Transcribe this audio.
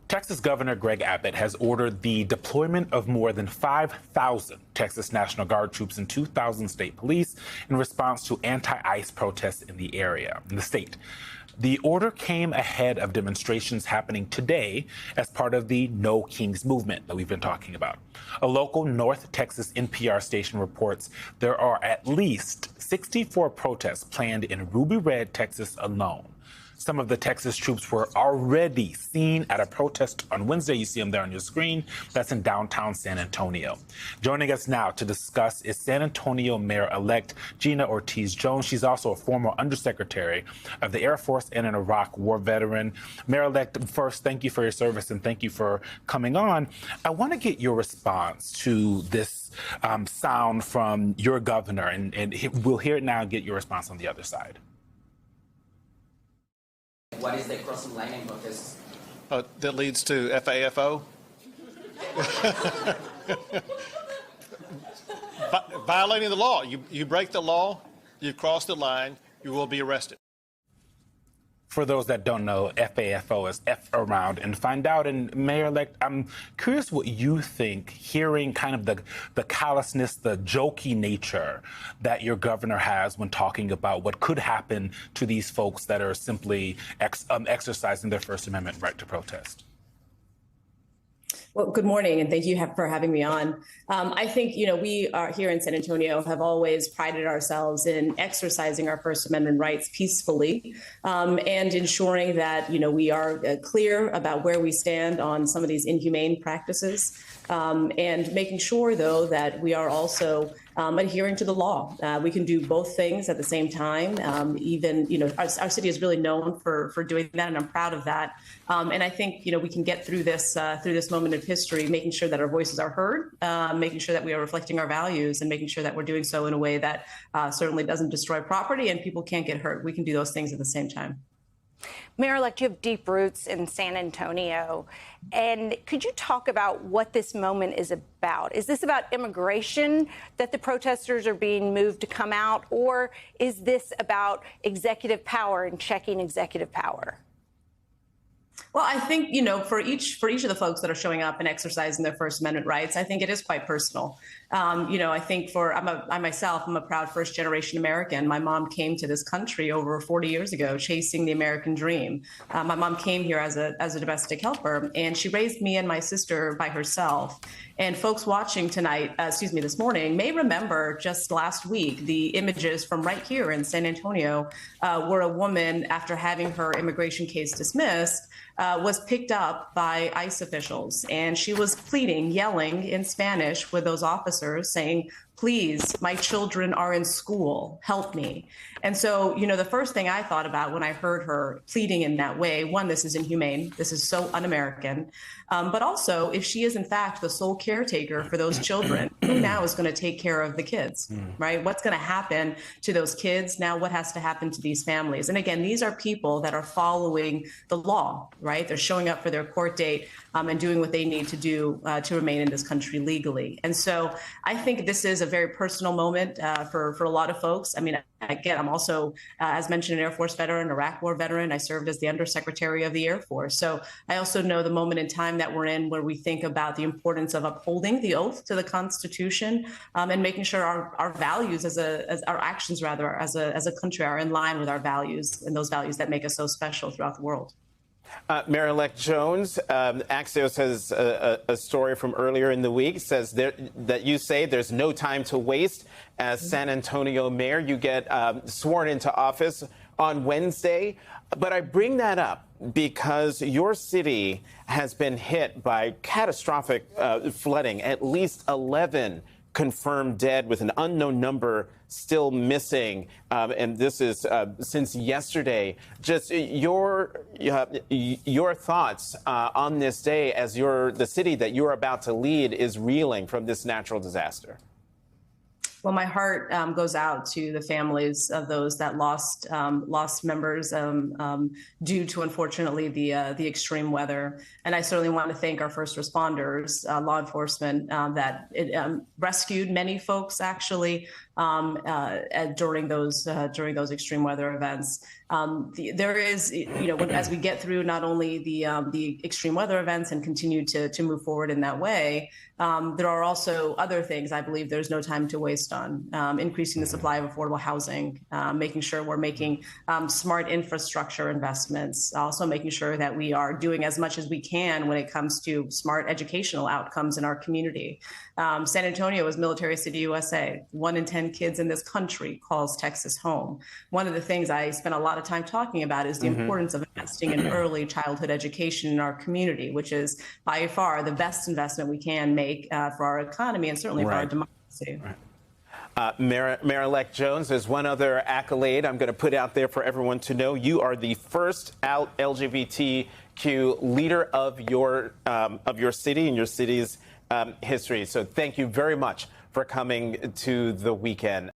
Texas Governor Greg Abbott has ordered the deployment of more than 5,000 Texas National Guard troops and 2,000 state police in response to anti-ICE protests in the state. The order came ahead of demonstrations happening today as part of the No Kings movement that we've been talking about. A local North Texas NPR station reports there are at least 64 protests planned in Ruby Red, Texas alone. Some of the Texas troops were already seen at a protest on Wednesday. You see them there on your screen. That's in downtown San Antonio. Joining us now to discuss is San Antonio Mayor-elect Gina Ortiz Jones. She's also a former undersecretary of the Air Force and an Iraq war veteran. Mayor-elect, first, thank you for your service and thank you for coming on. I want to get your response to this sound from your governor, and we'll hear it now and get your response on the other side. What is the crossing line in protest? That leads to FAFO. Violating the law. You break the law, you cross the line, you will be arrested. For those that don't know, FAFO is F around and find out. And Mayor-elect, I'm curious what you think, hearing kind of the callousness, the jokey nature that your governor has when talking about what could happen to these folks that are simply exercising their First Amendment right to protest. Well, good morning, and thank you for having me on. I think, we are here in San Antonio have always prided ourselves in exercising our First Amendment rights peacefully and ensuring that, we are clear about where we stand on some of these inhumane practices and making sure, though, that we are also adhering to the law. We can do both things at the same time. Our city is really known for doing that, and I'm proud of that. And I think, we can get through this moment of history, making sure that our voices are heard, making sure that we are reflecting our values, and making sure that we're doing so in a way that certainly doesn't destroy property and people can't get hurt. We can do those things at the same time. Mayor-elect, you have deep roots in San Antonio. And could you talk about what this moment is about? Is this about immigration, that the protesters are being moved to come out, or is this about executive power and checking executive power? Well, I think, for each of the folks that are showing up and exercising their First Amendment rights, I think it is quite personal. I think I myself, I'm a proud first generation American. My mom came to this country over 40 years ago, chasing the American dream. My mom came here as a domestic helper, and she raised me and my sister by herself. And folks watching this morning may remember just last week, the images from right here in San Antonio, where a woman, after having her immigration case dismissed, was picked up by ICE officials, and she was pleading, yelling in Spanish with those officers, saying, "Please, my children are in school, help me." And so, the first thing I thought about when I heard her pleading in that way, one, this is inhumane, this is so un-American, but also, if she is in fact the sole caretaker for those children, who now is going to take care of the kids, right? What's going to happen to those kids? Now, what has to happen to these families? And again, these are people that are following the law, right? They're showing up for their court date and doing what they need to do to remain in this country legally. And so I think this is a very personal moment for a lot of folks. I mean, again, I'm also, as mentioned, an Air Force veteran, Iraq war veteran. I served as the Undersecretary of the Air Force. So I also know the moment in time that we're in where we think about the importance of upholding the oath to the Constitution and making sure our values as our actions, rather, as a country are in line with our values and those values that make us so special throughout the world. Mayor-elect Jones, Axios has a story from earlier in the week, says that you say there's no time to waste. As San Antonio mayor, you get sworn into office on Wednesday. But I bring that up because your city has been hit by catastrophic flooding, at least 11 confirmed dead, with an unknown number still missing. And this is since yesterday. Just your thoughts on this day as the city that you're about to lead is reeling from this natural disaster. Well, my heart goes out to the families of those that lost members due to, unfortunately, the extreme weather. And I certainly want to thank our first responders, law enforcement, that rescued many folks, actually, during those extreme weather events. There is, as we get through not only the extreme weather events and continue to move forward in that way, there are also other things I believe there's no time to waste on. Increasing the supply of affordable housing, making sure we're making smart infrastructure investments, also making sure that we are doing as much as we can when it comes to smart educational outcomes in our community. San Antonio is Military City USA. 1 in 10 kids in this country calls Texas home. One of the things I spent a lot of time talking about is the importance of investing in early childhood education in our community, which is by far the best investment we can make for our economy and certainly for our democracy. Mayor-elect Jones, there's one other accolade I'm going to put out there for everyone to know. You are the first out LGBTQ leader of your city and your city's history. So thank you very much for coming to the weekend.